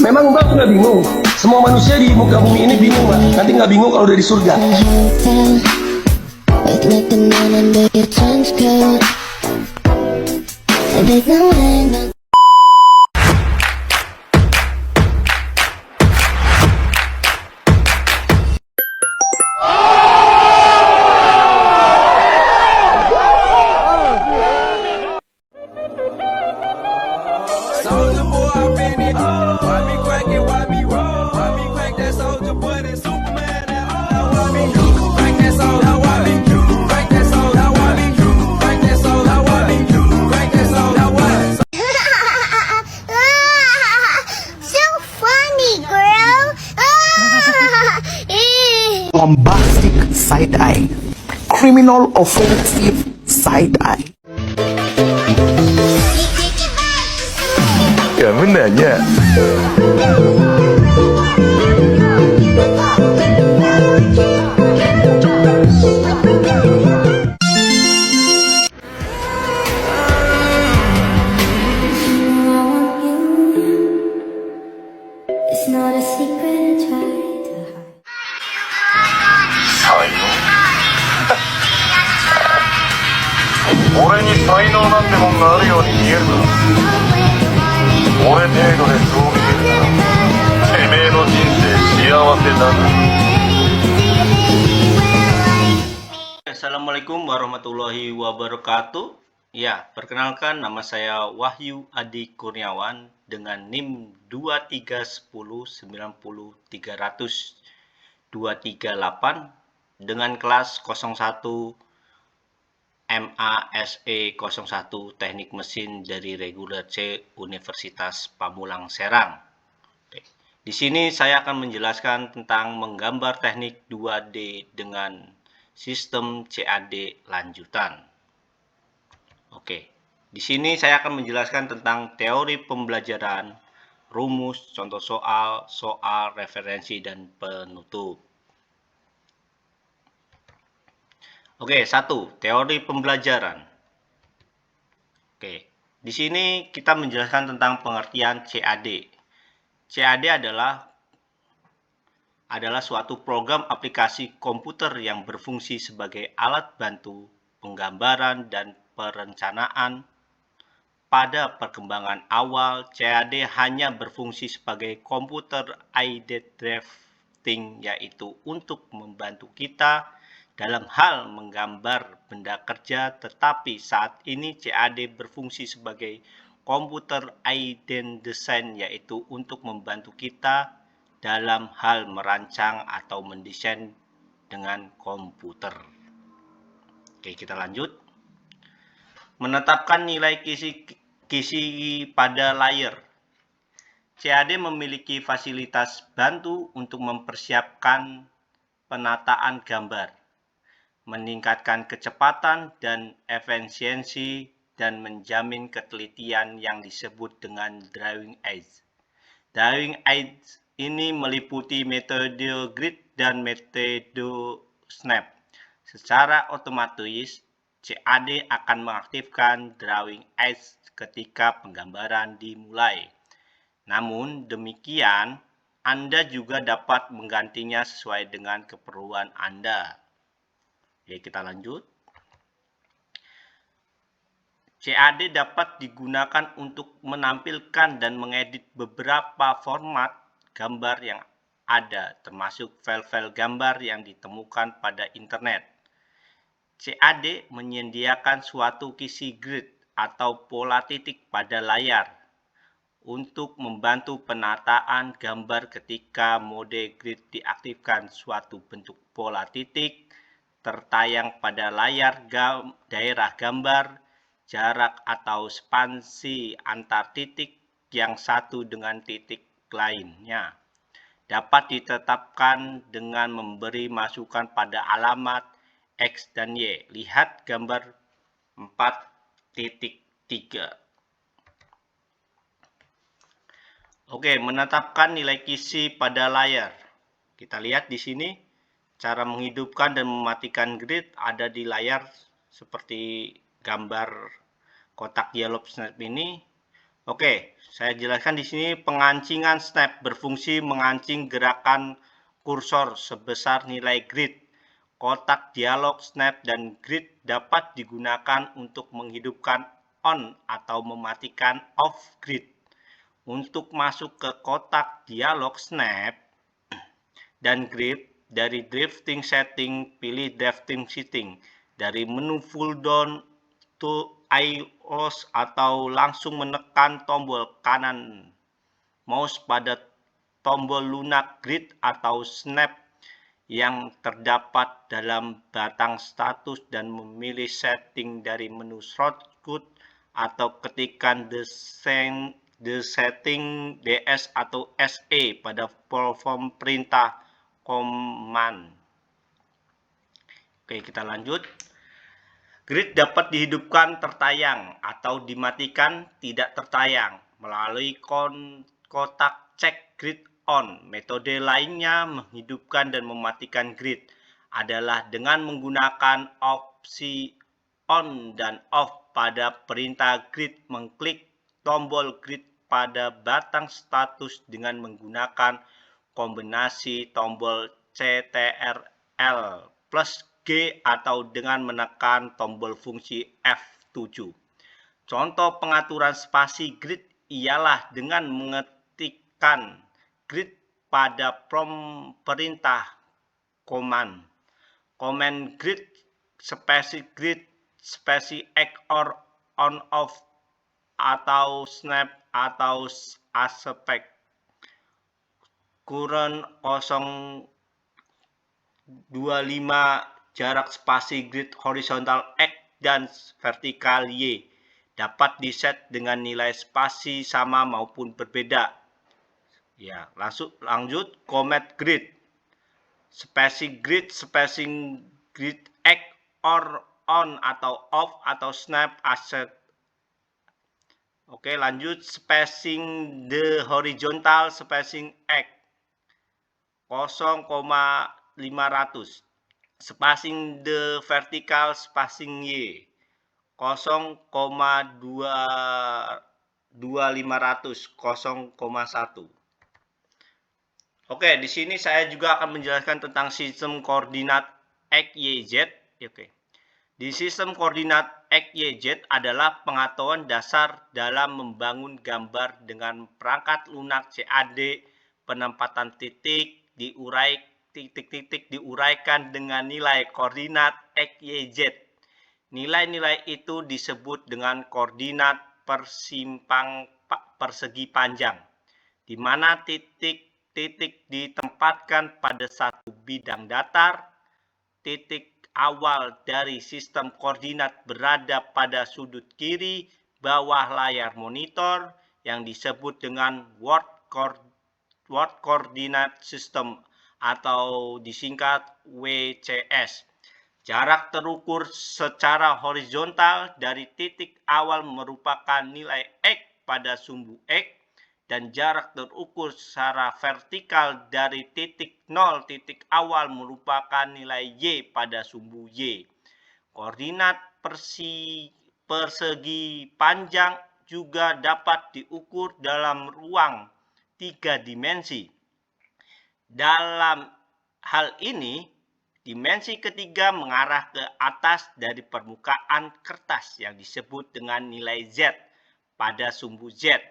Memang Mbak nggak bingung? Semua manusia di muka bumi ini bingung, Mbak. Nanti nggak bingung kalau udah di surga. Soulja Boy, I been it. Why me crack it? Why me roll? Why me crack that Soulja Boy? That Superman? That all. Why me crack that soul? Now why me crack that soul? Now why me crack that soul? Now why me crack that soul? Now why? So funny, girl. Bombastic side eye, criminal offensive side eye. Kamu nanya. It's not a secret I try to hide. 俺に才能なんてもんがあるように見えるか。俺程度でそう見えるならてめえの人生幸せだな。 Assalamualaikum warahmatullahi wabarakatuh. Ya, perkenalkan nama saya Wahyu Adi Kurniawan dengan NIM 2310300 dengan kelas 01 MASE 01 Teknik Mesin dari Reguler C Universitas Pamulang Serang. Oke. Di sini saya akan menjelaskan tentang menggambar teknik 2D dengan sistem CAD lanjutan. Oke. Di sini saya akan menjelaskan tentang teori pembelajaran, rumus, contoh soal, referensi, dan penutup. Oke, 1. Teori pembelajaran. Oke, di sini kita menjelaskan tentang pengertian CAD. CAD adalah suatu program aplikasi komputer yang berfungsi sebagai alat bantu penggambaran dan perencanaan. Pada perkembangan awal, CAD hanya berfungsi sebagai computer aided drafting, yaitu untuk membantu kita dalam hal menggambar benda kerja, tetapi saat ini CAD berfungsi sebagai computer aided design, yaitu untuk membantu kita dalam hal merancang atau mendesain dengan komputer. Oke, kita lanjut. Menetapkan nilai kisi pada layer. CAD memiliki fasilitas bantu untuk mempersiapkan penataan gambar, meningkatkan kecepatan dan efisiensi, dan menjamin ketelitian yang disebut dengan drawing aids. Drawing aids ini meliputi metode grid dan metode snap. Secara otomatis, CAD akan mengaktifkan drawing aids ketika penggambaran dimulai. Namun demikian, Anda juga dapat menggantinya sesuai dengan keperluan Anda. Oke, kita lanjut. CAD dapat digunakan untuk menampilkan dan mengedit beberapa format gambar yang ada, termasuk file-file gambar yang ditemukan pada internet. CAD menyediakan suatu kisi grid atau pola titik pada layar untuk membantu penataan gambar. Ketika mode grid diaktifkan, suatu bentuk pola titik tertayang pada layar daerah gambar. Jarak atau spansi antar titik yang satu dengan titik lainnya dapat ditetapkan dengan memberi masukan pada alamat X dan Y. Lihat gambar 4.3. Oke, menetapkan nilai kisi pada layar. Kita lihat di sini Cara menghidupkan dan mematikan grid ada di layar seperti gambar kotak dialog snap ini. Oke, saya jelaskan di sini pengancingan snap berfungsi mengancing gerakan kursor sebesar nilai grid. Kotak dialog snap dan grid dapat digunakan untuk menghidupkan on atau mematikan off grid. Untuk masuk ke kotak dialog snap dan grid, dari drifting setting, pilih drifting setting. Dari menu full down to iOS atau langsung menekan tombol kanan mouse pada tombol lunak grid atau snap yang terdapat dalam batang status dan memilih setting dari menu shortcut atau ketikkan the setting DS atau SE pada platform perintah command. Oke, kita lanjut. Grid dapat dihidupkan tertayang atau dimatikan tidak tertayang melalui kotak cek grid on. Metode lainnya menghidupkan dan mematikan grid adalah dengan menggunakan opsi on dan off pada perintah grid. Mengklik tombol grid pada batang status dengan menggunakan kombinasi tombol CTRL plus G atau dengan menekan tombol fungsi F7. Contoh pengaturan spasi grid ialah dengan mengetikkan grid pada prompt perintah command. Command grid spasi X or on off atau snap atau aspect. Kurun 025 jarak spasi grid horizontal X dan vertikal Y dapat diset dengan nilai spasi sama maupun berbeda. Ya, lanjut command grid. Spacing grid X or on atau off atau snap asset. Oke, lanjut spacing the horizontal spacing X 0,500. Spacing the vertical spacing Y 0,2500 Oke, di sini saya juga akan menjelaskan tentang sistem koordinat X, Y, Z. Oke. Di sistem koordinat X, Y, Z adalah pengetahuan dasar dalam membangun gambar dengan perangkat lunak CAD, penempatan titik diuraikan dengan nilai koordinat X, Y, Z. Nilai-nilai itu disebut dengan koordinat persegi panjang, di mana titik ditempatkan pada satu bidang datar. Titik awal dari sistem koordinat berada pada sudut kiri bawah layar monitor yang disebut dengan World Coordinate System atau disingkat WCS. Jarak terukur secara horizontal dari titik awal merupakan nilai X pada sumbu X dan jarak terukur secara vertikal dari titik 0 titik awal merupakan nilai Y pada sumbu Y. Koordinat persegi panjang juga dapat diukur dalam ruang 3 dimensi. Dalam hal ini, dimensi ketiga mengarah ke atas dari permukaan kertas yang disebut dengan nilai Z pada sumbu Z.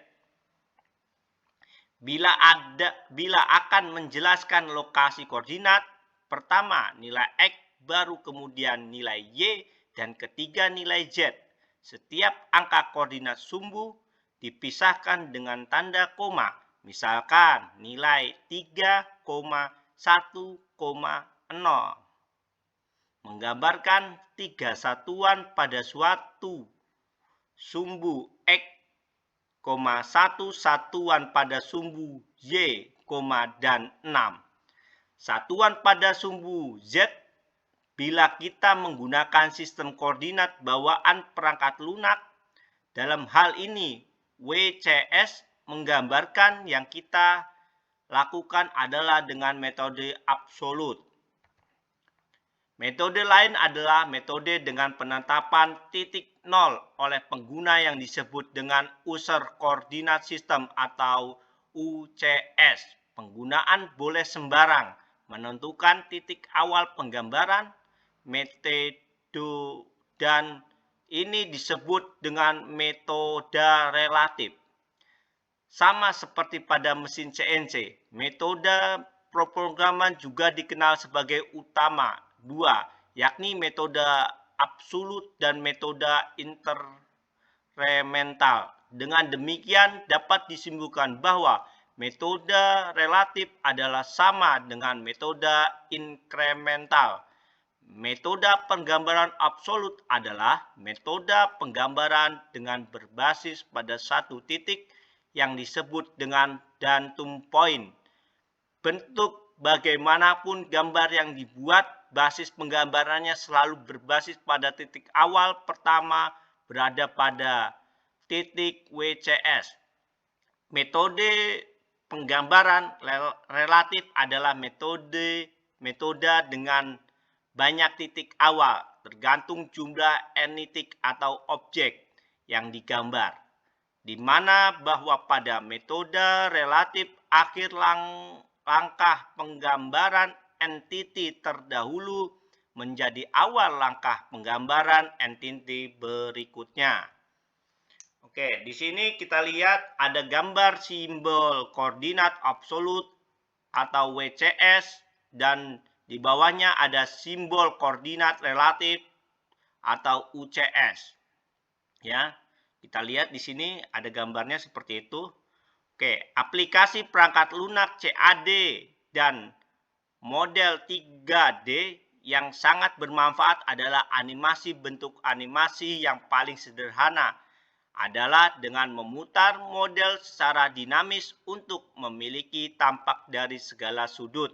Bila akan menjelaskan lokasi koordinat, pertama nilai X, baru kemudian nilai Y, dan ketiga nilai Z. Setiap angka koordinat sumbu dipisahkan dengan tanda koma. Misalkan nilai 3,1,0 menggambarkan 3 satuan pada suatu sumbu X, 1 satuan pada sumbu Y, dan 6 satuan pada sumbu Z. Bila kita menggunakan sistem koordinat bawaan perangkat lunak, dalam hal ini WCS menggambarkan yang kita lakukan adalah dengan metode absolut. Metode lain adalah metode dengan penetapan titik nol oleh pengguna yang disebut dengan User Coordinate System atau UCS. Penggunaan boleh sembarang menentukan titik awal penggambaran, metode dan ini disebut dengan metode relatif. Sama seperti pada mesin CNC, metode pemrograman juga dikenal sebagai utama dua, yakni metode absolut dan metode inkremental. Dengan demikian dapat disimpulkan bahwa metode relatif adalah sama dengan metode inkremental. Metode penggambaran absolut adalah metode penggambaran dengan berbasis pada satu titik yang disebut dengan datum point. Bentuk bagaimanapun gambar yang dibuat, basis penggambarannya selalu berbasis pada titik awal pertama berada pada titik WCS. Metode penggambaran relatif adalah metode dengan banyak titik awal, tergantung jumlah entitik atau objek yang digambar, di mana bahwa pada metode relatif akhir langkah penggambaran entiti terdahulu menjadi awal langkah penggambaran entiti berikutnya. Oke, di sini kita lihat ada gambar simbol koordinat absolut atau WCS dan di bawahnya ada simbol koordinat relatif atau UCS. Ya, kita lihat di sini ada gambarnya seperti itu. Oke, aplikasi perangkat lunak CAD dan model 3D yang sangat bermanfaat adalah animasi. Bentuk animasi yang paling sederhana adalah dengan memutar model secara dinamis untuk memiliki tampak dari segala sudut.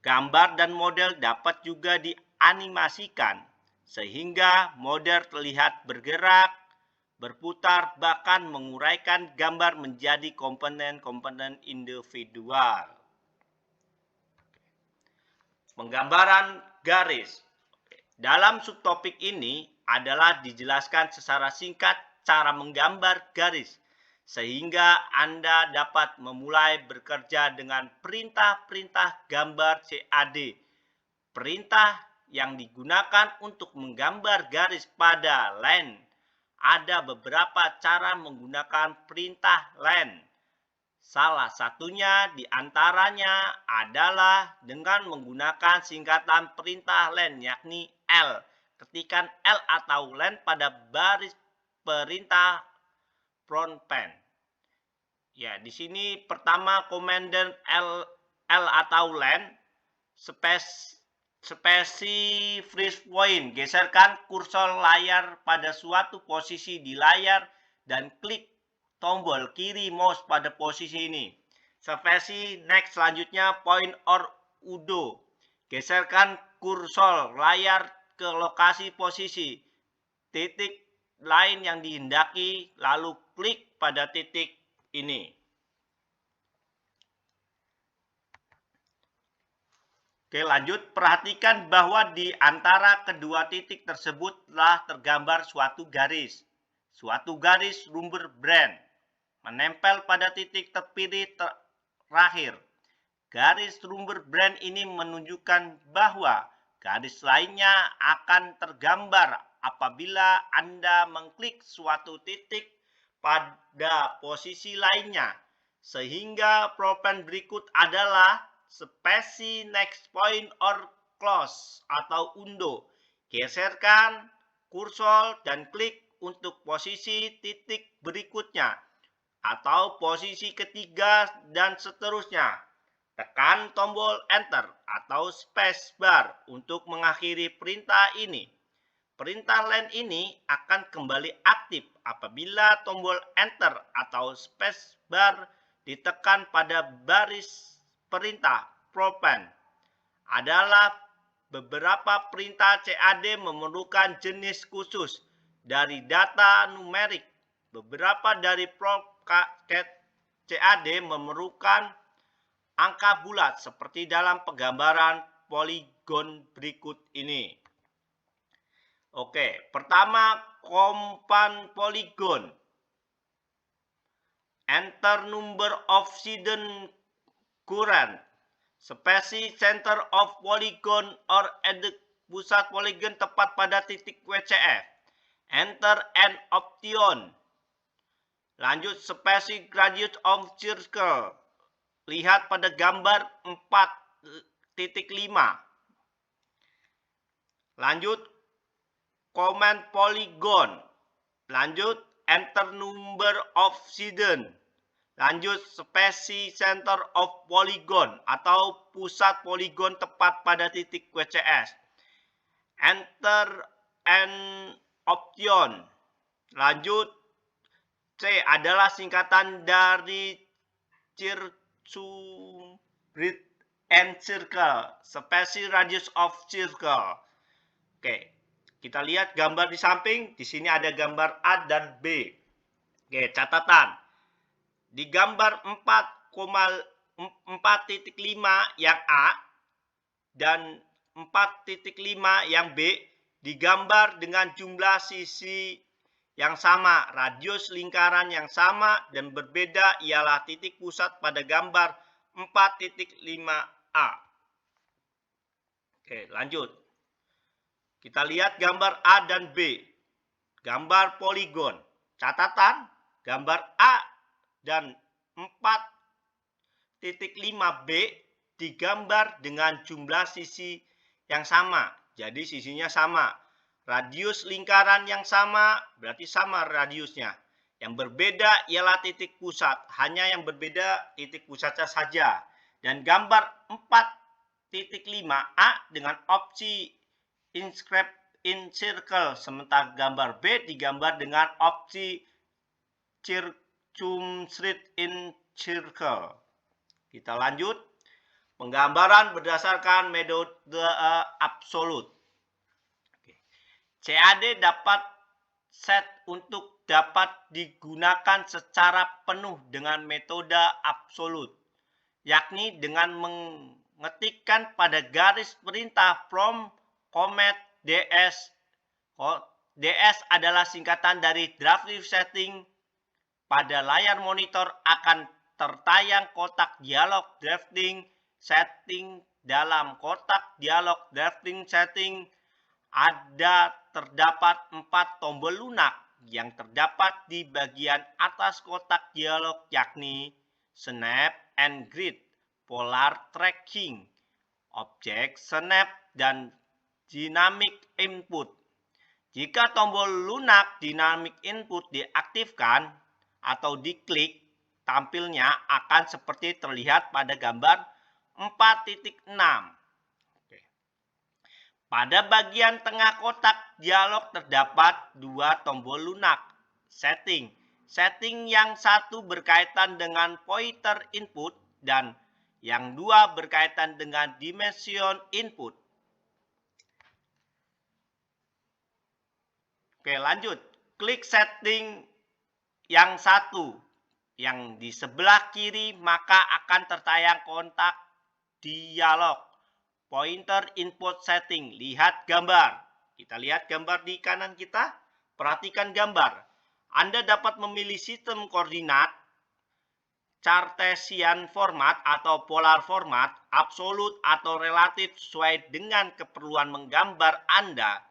Gambar dan model dapat juga dianimasikan sehingga model terlihat bergerak, berputar, bahkan menguraikan gambar menjadi komponen-komponen individual. Penggambaran garis. Dalam subtopik ini adalah dijelaskan secara singkat cara menggambar garis, sehingga Anda dapat memulai bekerja dengan perintah-perintah gambar CAD. Perintah yang digunakan untuk menggambar garis pada line. Ada beberapa cara menggunakan perintah line. Salah satunya diantaranya adalah dengan menggunakan singkatan perintah line, yakni L. Ketikkan L atau line pada baris perintah front pen. Ya, di sini pertama komandan L atau line, freeze point, geserkan kursor layar pada suatu posisi di layar dan klik tombol kiri mouse pada posisi ini. Spesi next selanjutnya point or undo, geserkan kursor layar ke lokasi posisi titik lain yang dihendaki, lalu klik pada titik ini. Oke, lanjut. Perhatikan bahwa di antara kedua titik tersebut telah tergambar suatu garis. Suatu garis lumber brand menempel pada titik terpilih terakhir. Garis lumber brand ini menunjukkan bahwa garis lainnya akan tergambar apabila Anda mengklik suatu titik pada posisi lainnya. Sehingga problem berikut adalah spesi next point or close atau undo. Geserkan kursor dan klik untuk posisi titik berikutnya atau posisi ketiga dan seterusnya. Tekan tombol enter atau spacebar untuk mengakhiri perintah ini. Perintah line ini akan kembali aktif apabila tombol enter atau spacebar ditekan pada baris perintah propan. Adalah beberapa perintah CAD memerlukan jenis khusus dari data numerik. Beberapa dari perangkat CAD memerlukan angka bulat seperti dalam penggambaran poligon. poligon berikut ini. Oke, pertama kompan poligon. Enter number of hidden current. Spesies center of polygon or edit pusat poligon tepat pada titik WCF. Enter an option. Lanjut spesies radius of circle. Lihat pada gambar 4.5. Lanjut comment polygon. Lanjut enter number of hidden. Lanjut spesies center of polygon atau pusat poligon tepat pada titik WCS. Enter an option. Lanjut C adalah singkatan dari circumference and circle. Spesies radius of circle. Oke. Kita lihat gambar di samping. Di sini ada gambar A dan B. Oke, catatan. Di gambar 4,5 yang A dan 4.5 yang B digambar dengan jumlah sisi yang sama, radius lingkaran yang sama dan berbeda ialah titik pusat pada gambar 4.5A. Oke, lanjut. Kita lihat gambar A dan B. Gambar poligon. Catatan, gambar A dan 4.5B digambar dengan jumlah sisi yang sama. Jadi sisinya sama. Radius lingkaran yang sama, berarti sama radiusnya. Yang berbeda ialah titik pusat. Hanya yang berbeda titik pusatnya saja. Dan gambar 4.5A dengan opsi inscribe in circle, sementara gambar B digambar dengan opsi circumscribe in circle. Kita lanjut. Penggambaran berdasarkan metode absolut. CAD dapat set untuk dapat digunakan secara penuh dengan metode absolut, yakni dengan mengetikkan pada garis perintah from command DS. DS adalah singkatan dari drive setting. Pada layar monitor akan tertayang kotak dialog drafting setting. Dalam kotak dialog drafting setting terdapat 4 tombol lunak yang terdapat di bagian atas kotak dialog, yakni snap and grid, polar tracking, object snap, dan dynamic input. Jika tombol lunak dynamic input diaktifkan atau diklik, tampilnya akan seperti terlihat pada gambar 4.6. Pada bagian tengah kotak dialog terdapat 2 tombol lunak setting. Setting yang satu berkaitan dengan pointer input dan yang 2 berkaitan dengan dimension input. Oke, lanjut. Klik setting yang satu yang di sebelah kiri, maka akan tertayang kotak dialog pointer input setting. Lihat gambar. Kita lihat gambar di kanan kita. Perhatikan gambar. Anda dapat memilih sistem koordinat Cartesian format atau polar format, absolut atau relatif sesuai dengan keperluan menggambar Anda.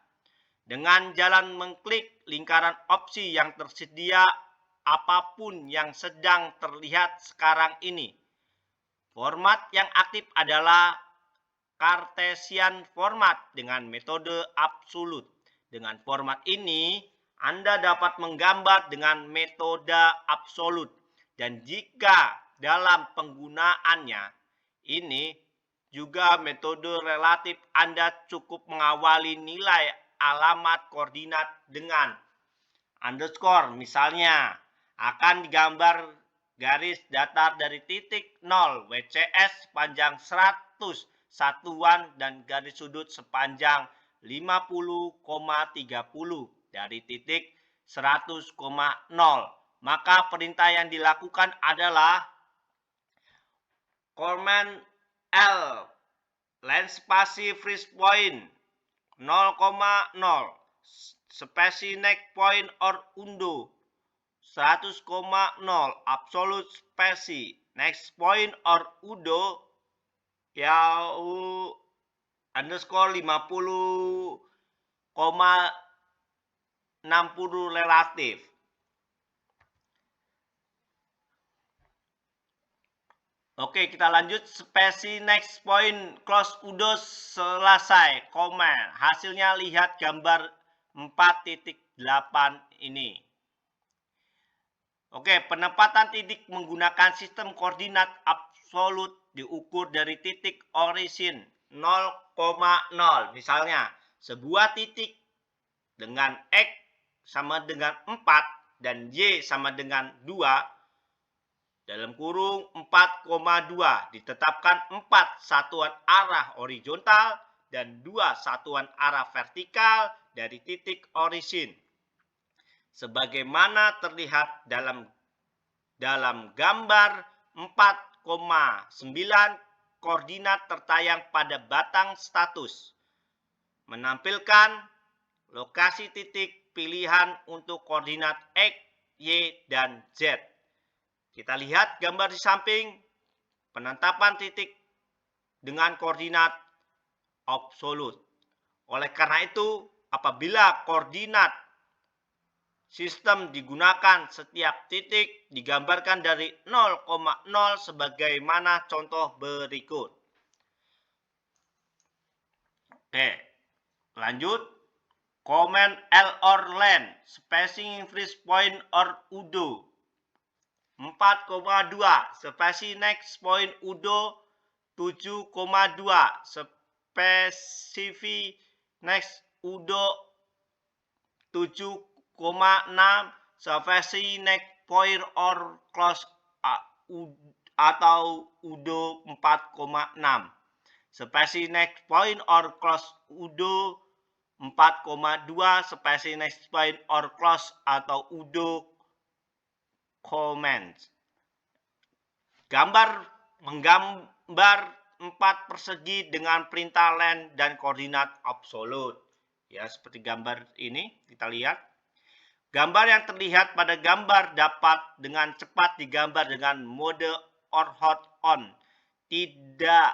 Dengan jalan mengklik lingkaran opsi yang tersedia apapun yang sedang terlihat sekarang ini. Format yang aktif adalah Cartesian format dengan metode absolut. Dengan format ini, Anda dapat menggambar dengan metode absolut. Dan jika dalam penggunaannya ini juga metode relatif, Anda cukup mengawali nilai alamat koordinat dengan underscore. Misalnya, akan digambar garis datar dari titik 0 WCS sepanjang 100 satuan dan garis sudut sepanjang 50,30 dari titik 100,0. Maka perintah yang dilakukan adalah command L lens spasi freeze point 0,0, spasi next point or undo 100,0, absolute spasi next point or undo yaitu underscore 50,60 relatif. Oke, kita lanjut. Spasi next point close udo selesai. Komen. Hasilnya lihat gambar 4.8 ini. Oke, penempatan titik menggunakan sistem koordinat absolut diukur dari titik origin 0,0. Misalnya, sebuah titik dengan X sama dengan 4 dan Y sama dengan 2 dalam kurung 4,2 ditetapkan 4 satuan arah horizontal dan 2 satuan arah vertikal dari titik origin. Sebagaimana terlihat dalam gambar 4,9, koordinat tertayang pada batang status menampilkan lokasi titik pilihan untuk koordinat X, Y, dan Z. Kita lihat gambar di samping, penetapan titik dengan koordinat absolut. Oleh karena itu, apabila koordinat sistem digunakan, setiap titik digambarkan dari 0,0 sebagaimana contoh berikut. Oke, lanjut. Comment L or len, spacing freeze point or udo 4,2, spasi next point udo 7,2, spesifik next udo 7,6, spasi next point or close atau udo 4,6, spasi next point or close udo 4,2, spasi next point or close atau udo comments. Menggambar 4 persegi dengan perintah len dan koordinat absolut. Ya, seperti gambar ini kita lihat. Gambar yang terlihat pada gambar dapat dengan cepat digambar dengan mode orthot on. Tidak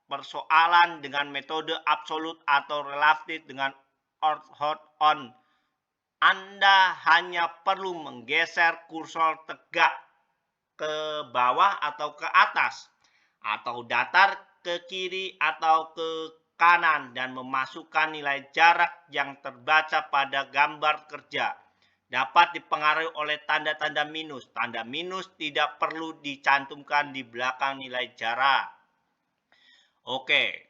persoalan dengan metode absolut atau relatif dengan orthot on. Anda hanya perlu menggeser kursor tegak ke bawah atau ke atas, atau datar ke kiri atau ke kanan dan memasukkan nilai jarak yang terbaca pada gambar kerja. Dapat dipengaruhi oleh tanda-tanda minus. Tanda minus tidak perlu dicantumkan di belakang nilai jarak. Oke.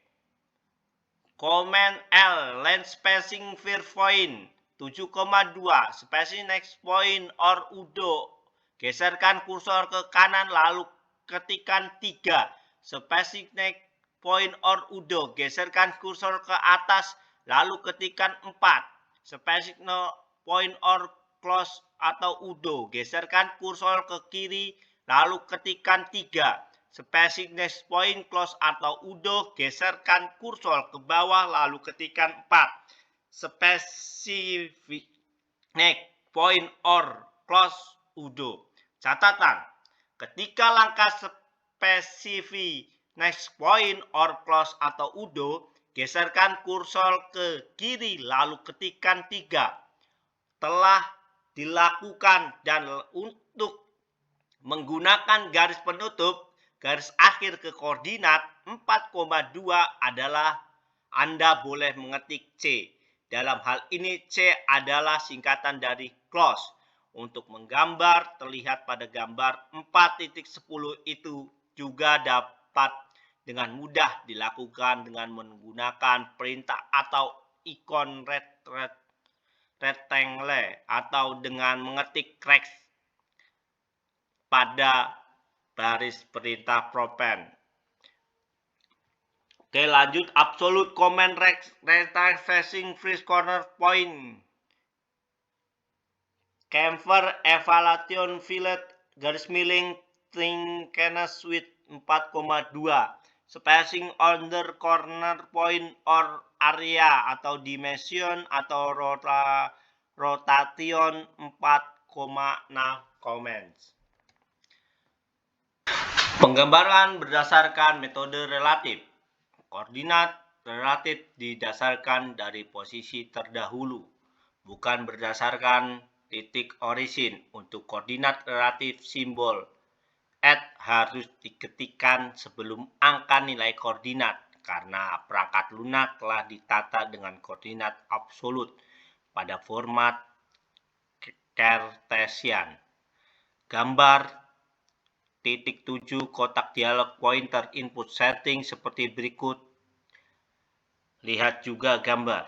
Comment L, len spacing freeze point 7,2, spacing next point or udo. Geserkan kursor ke kanan lalu ketikkan 3. Spacing next point or udo. Geserkan kursor ke atas lalu ketikkan 4. Spacing point or close atau udo. Geserkan kursor ke kiri lalu ketikkan 3. Spacing next point close atau udo. Geserkan kursor ke bawah lalu ketikkan 4. Spesifik next point or close udo. Catatan, ketika langkah spesifik next point or close atau udo, geserkan kursor ke kiri lalu ketikkan 3. Telah dilakukan dan untuk menggunakan garis penutup, garis akhir ke koordinat 4,2 adalah Anda boleh mengetik C. Dalam hal ini C adalah singkatan dari close. Untuk menggambar terlihat pada gambar 4.10 itu juga dapat dengan mudah dilakukan dengan menggunakan perintah atau ikon rectangle atau dengan mengetik Rex pada baris perintah propen. Oke, lanjut absolute comment rectangle facing freeze corner point. Camphor evaluation fillet garis miring thickness width 4,2. spacing on the corner point or area atau dimension atau rotation 4,6 comments. Penggambaran berdasarkan metode relatif. Koordinat relatif didasarkan dari posisi terdahulu, bukan berdasarkan titik origin. Untuk koordinat relatif, simbol harus diketikkan sebelum angka nilai koordinat karena perangkat lunak telah ditata dengan koordinat absolut pada format Cartesian. Gambar titik 7 kotak dialog pointer input setting seperti berikut. Lihat juga gambar.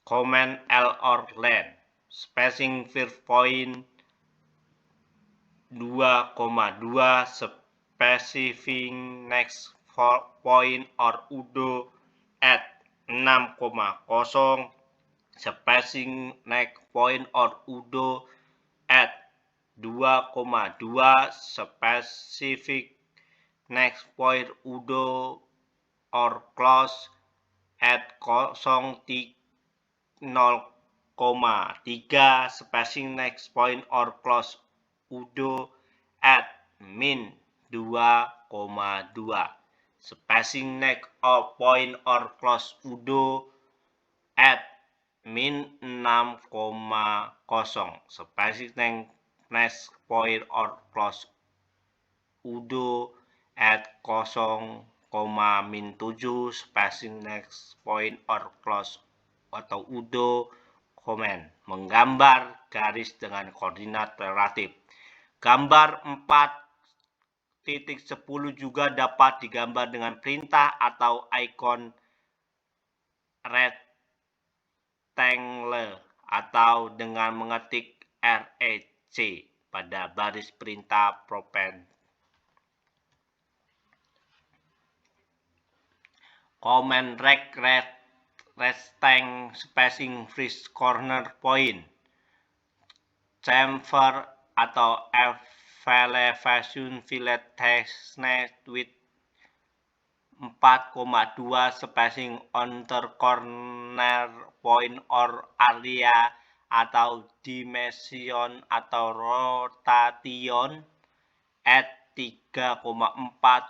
Command L or len. Spacing first point 2,2, specifying next point or UDO at 6,0, spacing next point or UDO at 2,2, specific next point UDO or close at 0,3, spacing next point or close UDO at min 2,2, spacing next point or close UDO at min 6,0, spacing next point or close UDO at 0,-7, spacing next point or close atau UDO comment. Menggambar garis dengan koordinat relatif. Gambar 4.10 juga dapat digambar dengan perintah atau ikon rectangle atau dengan mengetik REC pada baris perintah propen. Command rectangle spacing first corner point. Chamfer atau elevation fillet thickness with 4,2, spacing on the corner point or area atau dimension atau rotation at 3,4,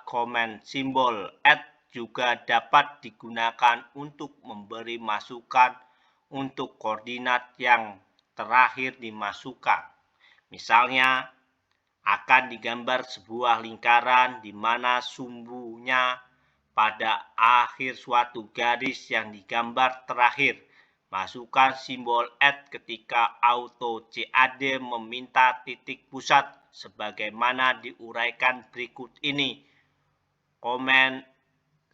command simbol at juga dapat digunakan untuk memberi masukan untuk koordinat yang terakhir dimasukkan. Misalnya, akan digambar sebuah lingkaran di mana sumbunya pada akhir suatu garis yang digambar terakhir. Masukkan simbol at ketika auto CAD meminta titik pusat sebagaimana diuraikan berikut ini. Command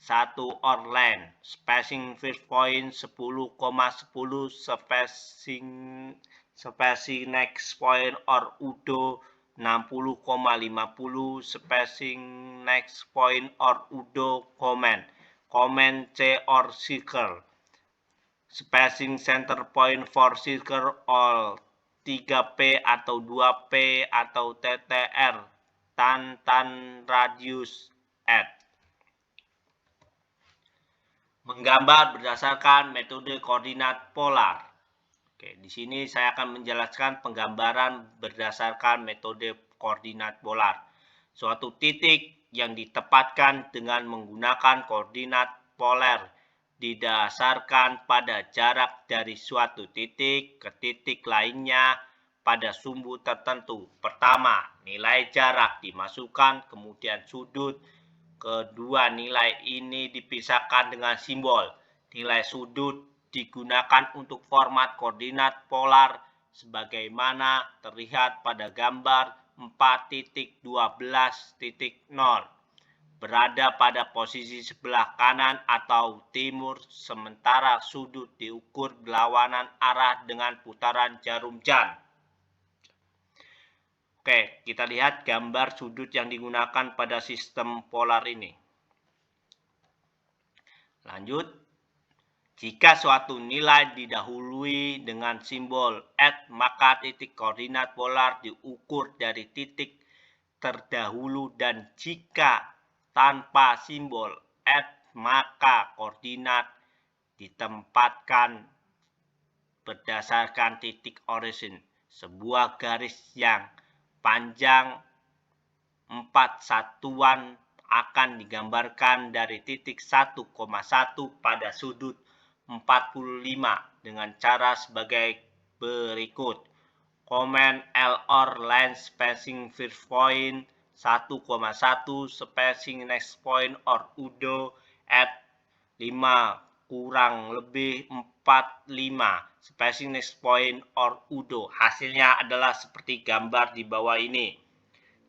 1 or len, spacing first point 10,10, spacing next point or UDO 60,50, spacing next point or UDO comment. Command C or circle, spacing center point for circle all 3P atau 2P atau TTR tan radius at. Menggambar berdasarkan metode koordinat polar. Oke, di sini saya akan menjelaskan penggambaran berdasarkan metode koordinat polar. Suatu titik yang ditempatkan dengan menggunakan koordinat polar didasarkan pada jarak dari suatu titik ke titik lainnya pada sumbu tertentu. Pertama, nilai jarak dimasukkan, kemudian sudut. Kedua, nilai ini dipisahkan dengan simbol. Nilai sudut digunakan untuk format koordinat polar sebagaimana terlihat pada gambar 4.12.0 berada pada posisi sebelah kanan atau timur, sementara sudut diukur berlawanan arah dengan putaran jarum jam. Oke, kita lihat gambar sudut yang digunakan pada sistem polar ini. Lanjut. Jika suatu nilai didahului dengan simbol at, maka titik koordinat polar diukur dari titik terdahulu, dan jika tanpa simbol maka koordinat ditempatkan berdasarkan titik origin, sebuah garis yang panjang 4 satuan akan digambarkan dari titik 1,1 pada sudut 45 dengan cara sebagai berikut. Comment LR line spacing first point 1,1 spacing next point or UDO at 5 kurang lebih 45 spacing next point or UDO. Hasilnya adalah seperti gambar di bawah ini.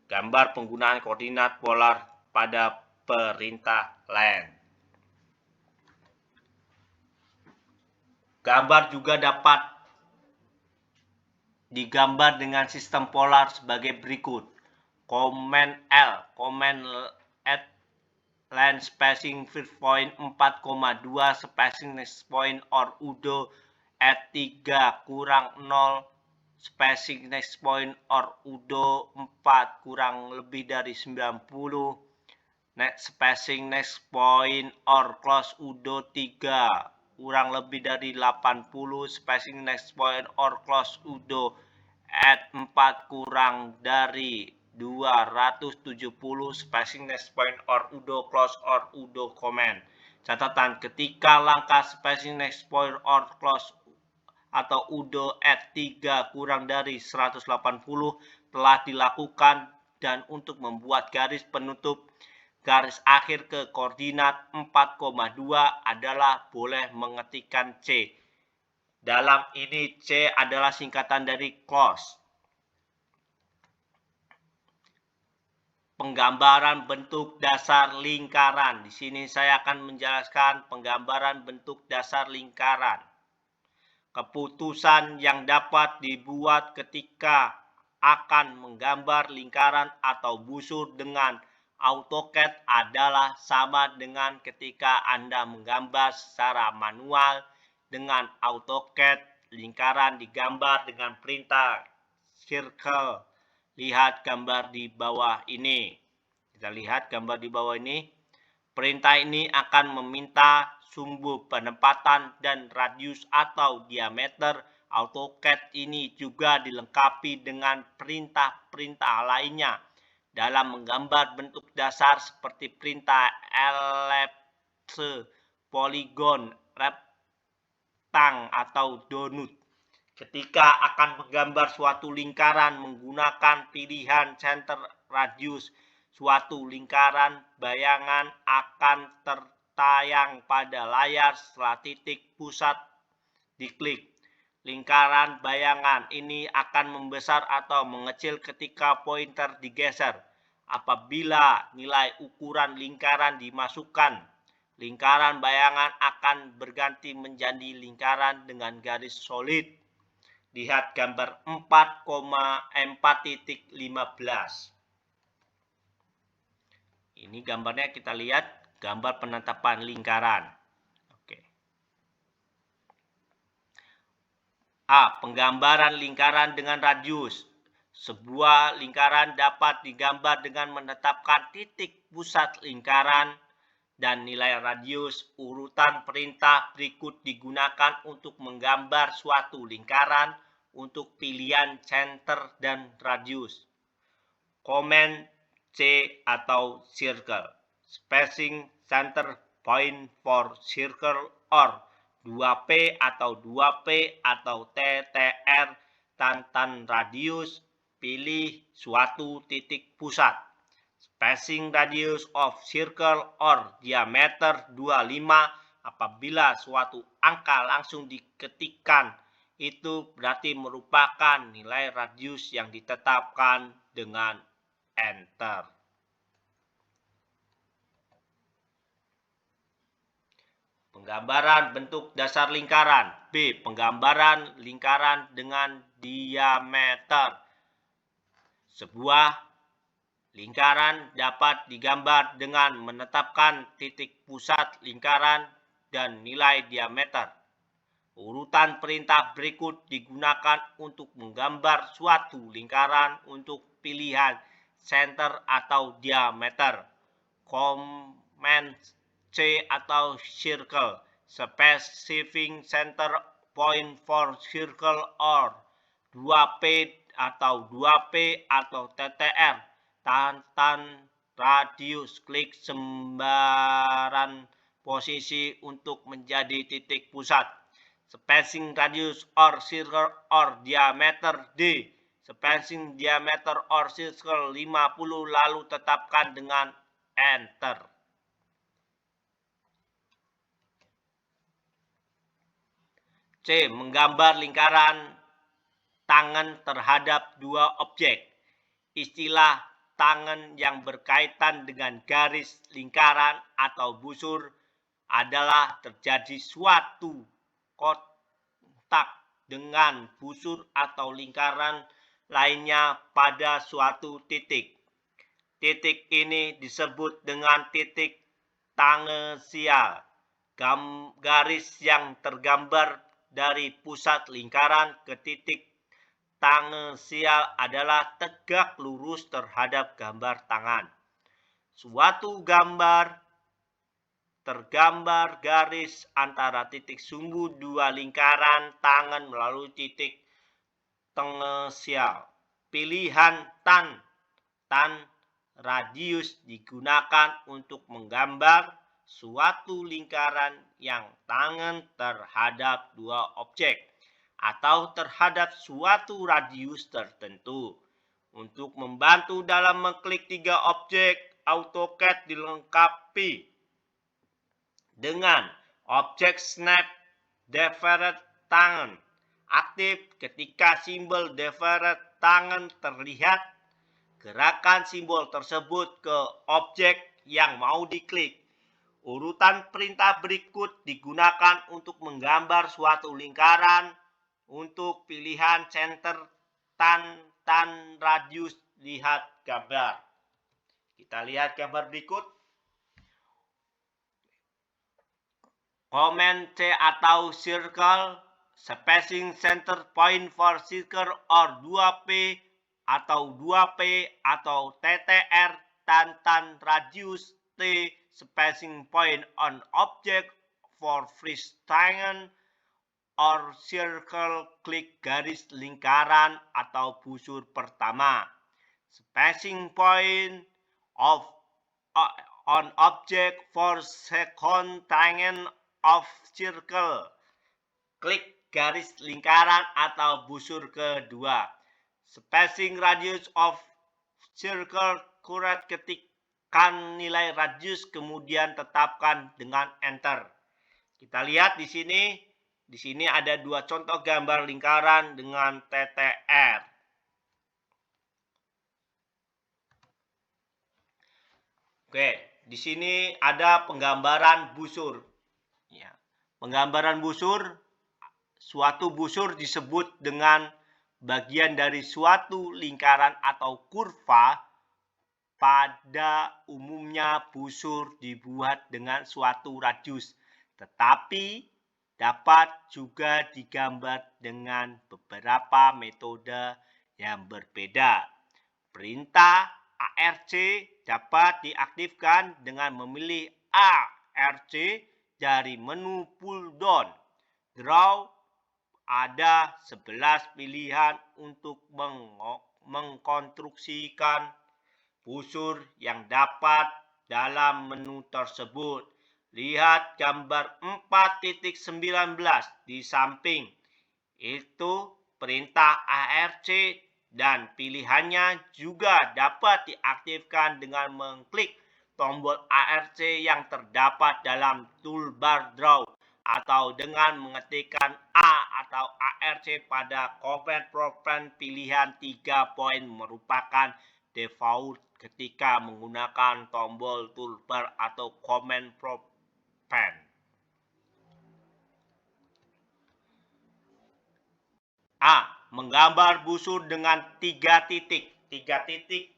Gambar penggunaan koordinat polar pada perintah len. Gambar juga dapat digambar dengan sistem polar sebagai berikut. Comment L, comment at line spacing first point 4,2 spacing next point or UDO at 3 kurang 0 spacing next point or UDO 4 kurang lebih dari 90 next spacing next point or close UDO 3 kurang lebih dari 80 spacing next point or close UDO at 4 kurang dari 270 spacing next point or UDO close or UDO comment. Catatan, ketika langkah spacing next point or close atau UDO at 3 kurang dari 180 telah dilakukan, dan untuk membuat garis penutup garis akhir ke koordinat 4,2 adalah boleh mengetikkan C. Dalam ini C adalah singkatan dari close. Penggambaran bentuk dasar lingkaran. Di sini saya akan menjelaskan penggambaran bentuk dasar lingkaran. Keputusan yang dapat dibuat ketika akan menggambar lingkaran atau busur dengan AutoCAD adalah sama dengan ketika Anda menggambar secara manual dengan AutoCAD. Lingkaran digambar dengan perintah circle. Lihat gambar di bawah ini. Kita lihat gambar di bawah ini. Perintah ini akan meminta sumbu penempatan dan radius atau diameter. AutoCAD ini juga dilengkapi dengan perintah-perintah lainnya dalam menggambar bentuk dasar seperti perintah ellipse, poligon, rektang, atau donut. Ketika akan menggambar suatu lingkaran menggunakan pilihan center radius, suatu lingkaran bayangan akan tertayang pada layar setelah titik pusat diklik. Lingkaran bayangan ini akan membesar atau mengecil ketika pointer digeser. Apabila nilai ukuran lingkaran dimasukkan, lingkaran bayangan akan berganti menjadi lingkaran dengan garis solid. Lihat gambar 4,4.15. Ini gambarnya, kita lihat gambar penetapan lingkaran. Oke. A. Penggambaran lingkaran dengan radius. Sebuah lingkaran dapat digambar dengan menetapkan titik pusat lingkaran dan nilai radius. Urutan perintah berikut digunakan untuk menggambar suatu lingkaran untuk pilihan center dan radius. Comment C atau circle. Spacing center point for circle or 2P atau 2P atau TTR. Tantan radius, pilih suatu titik pusat. Spacing radius of circle or diameter 25. Apabila suatu angka langsung diketikkan, itu berarti merupakan nilai radius yang ditetapkan dengan enter. Penggambaran bentuk dasar lingkaran. B. Penggambaran lingkaran dengan diameter. Sebuah lingkaran dapat digambar dengan menetapkan titik pusat lingkaran dan nilai diameter. Urutan perintah berikut digunakan untuk menggambar suatu lingkaran untuk pilihan center atau diameter. Komen C atau circle. Specific center point for circle or 2P atau 2P atau TTR. Tantan radius. Klik sembaran posisi untuk menjadi titik pusat. Spacing radius or circle or diameter D. Spacing diameter or circle 50, lalu tetapkan dengan enter. C. Menggambar lingkaran tangan terhadap dua objek. Istilah tangan yang berkaitan dengan garis lingkaran atau busur adalah terjadi suatu kontak dengan busur atau lingkaran lainnya pada suatu titik. Titik ini disebut dengan titik tangensial. Garis yang tergambar dari pusat lingkaran ke titik tangensial adalah tegak lurus terhadap gambar tangan. Suatu gambar tergambar garis antara titik sumbu dua lingkaran tangan melalui titik tangensial. Pilihan tan radius digunakan untuk menggambar suatu lingkaran yang tangan terhadap dua objek atau terhadap suatu radius tertentu. Untuk membantu dalam mengklik tiga objek, AutoCAD dilengkapi dengan objek snap deferred tangan. Aktif ketika simbol deferred tangan terlihat. Gerakan simbol tersebut ke objek yang mau diklik. Urutan perintah berikut digunakan untuk menggambar suatu lingkaran. Untuk pilihan center tan radius, lihat gambar. Kita lihat gambar berikut. Komen C atau circle. Spacing center point for circle or 2P atau 2P atau TTR. Tan radius T. Spacing point on object for freestyle or circle. Klik garis lingkaran atau busur pertama. Spacing point on object for second triangle of circle. Klik garis lingkaran atau busur kedua. Spacing radius of circle. Kurat ketikkan nilai radius kemudian tetapkan dengan enter. Kita lihat di sini. Di sini ada dua contoh gambar lingkaran dengan TTR. Oke, di sini ada penggambaran busur. Ya, penggambaran busur, suatu busur disebut dengan bagian dari suatu lingkaran atau kurva. Pada umumnya busur dibuat dengan suatu radius, tetapi dapat juga digambar dengan beberapa metode yang berbeda. Perintah ARC dapat diaktifkan dengan memilih ARC dari menu pull down. Draw ada 11 pilihan untuk mengkonstruksikan busur yang dapat dalam menu tersebut. Lihat gambar 4.19 di samping. Itu perintah ARC dan pilihannya juga dapat diaktifkan dengan mengklik tombol ARC yang terdapat dalam toolbar Draw atau dengan mengetikkan A atau ARC pada command prompt. Pilihan 3 poin merupakan default ketika menggunakan tombol toolbar atau command prompt. A. Menggambar busur dengan 3 titik. 3 titik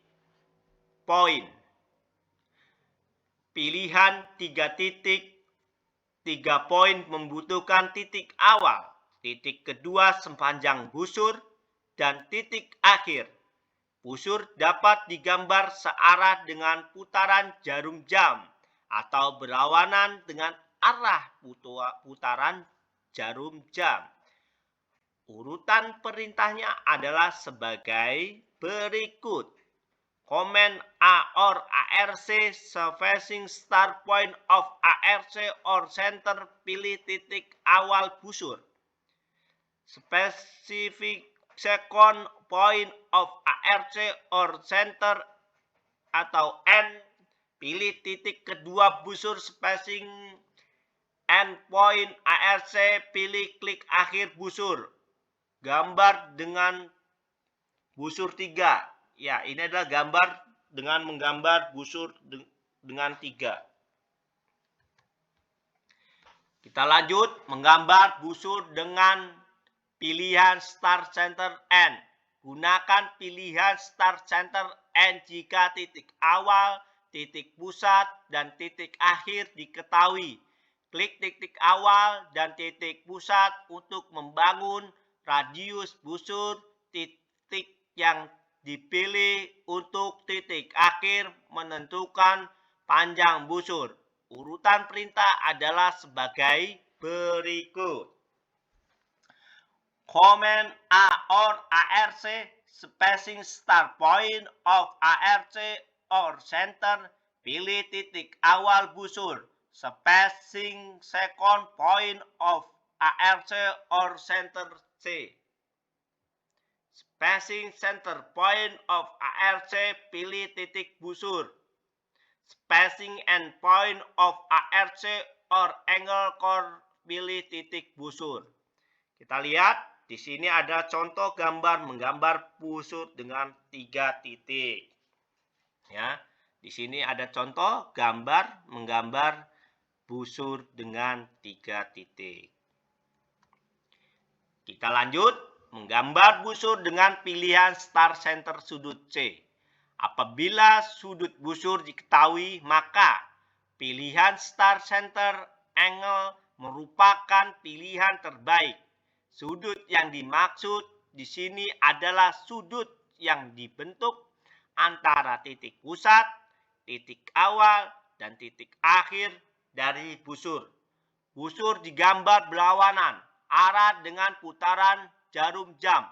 poin. Pilihan 3 titik 3 poin membutuhkan titik awal, titik kedua sepanjang busur, dan titik akhir. Busur dapat digambar searah dengan putaran jarum jam atau berlawanan dengan arah putaran jarum jam. Urutan perintahnya adalah sebagai berikut. Command A or ARC spacing start point of ARC or center, pilih titik awal busur. Specific second point of ARC or center atau end, pilih titik kedua busur spacing end point ARC, pilih klik akhir busur. Gambar dengan busur 3. Ya, ini adalah gambar dengan menggambar busur dengan 3. Kita lanjut menggambar busur dengan pilihan start center end. Gunakan pilihan start center end jika titik awal, titik pusat, dan titik akhir diketahui. Klik titik awal dan titik pusat untuk membangun radius busur. Titik yang dipilih untuk titik akhir menentukan panjang busur. Urutan perintah adalah sebagai berikut. Command A or ARC spacing start point of ARC or center, pilih titik awal busur. Spacing second point of ARC or center C. Spacing center point of ARC, pilih titik busur. Spacing end point of ARC or angle core, pilih titik busur. Kita lihat di sini ada contoh gambar menggambar busur dengan 3 titik. Ya, di sini ada contoh gambar menggambar busur dengan 3 titik. Kita lanjut menggambar busur dengan pilihan start center sudut C. Apabila sudut busur diketahui, maka pilihan start center angle merupakan pilihan terbaik. Sudut yang dimaksud di sini adalah sudut yang dibentuk antara titik pusat, titik awal, dan titik akhir dari busur. Busur digambar berlawanan arah dengan putaran jarum jam,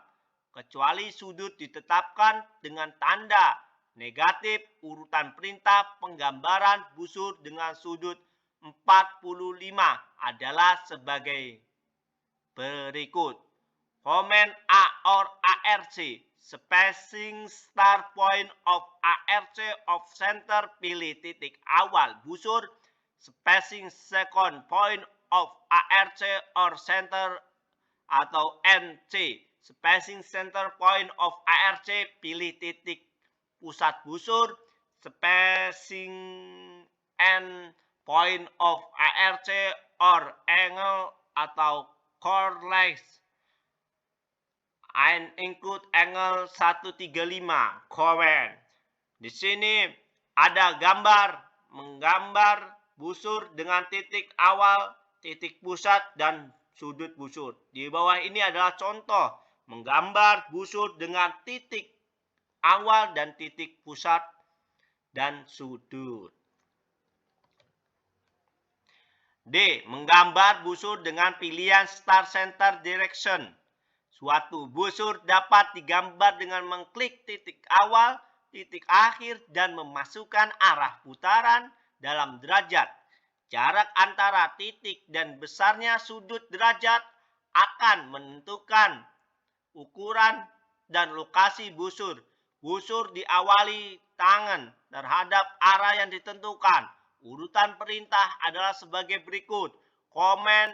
kecuali sudut ditetapkan dengan tanda negatif. Urutan perintah penggambaran busur dengan sudut 45 adalah sebagai berikut. Command A or ARC spacing start point of ARC of center, pilih titik awal busur. Spacing second point of ARC or center atau NC. Spacing center point of ARC, pilih titik pusat busur. Spacing end point of ARC or angle atau core length and include angle 135. Command. Di sini ada gambar menggambar busur dengan titik awal, titik pusat, dan sudut busur. Di bawah ini adalah contoh menggambar busur dengan titik awal dan titik pusat dan sudut. D. Menggambar busur dengan pilihan start center direction. Suatu busur dapat digambar dengan mengklik titik awal, titik akhir, dan memasukkan arah putaran dalam derajat. Jarak antara titik dan besarnya sudut derajat akan menentukan ukuran dan lokasi busur. Busur diawali tangan terhadap arah yang ditentukan. Urutan perintah adalah sebagai berikut. Command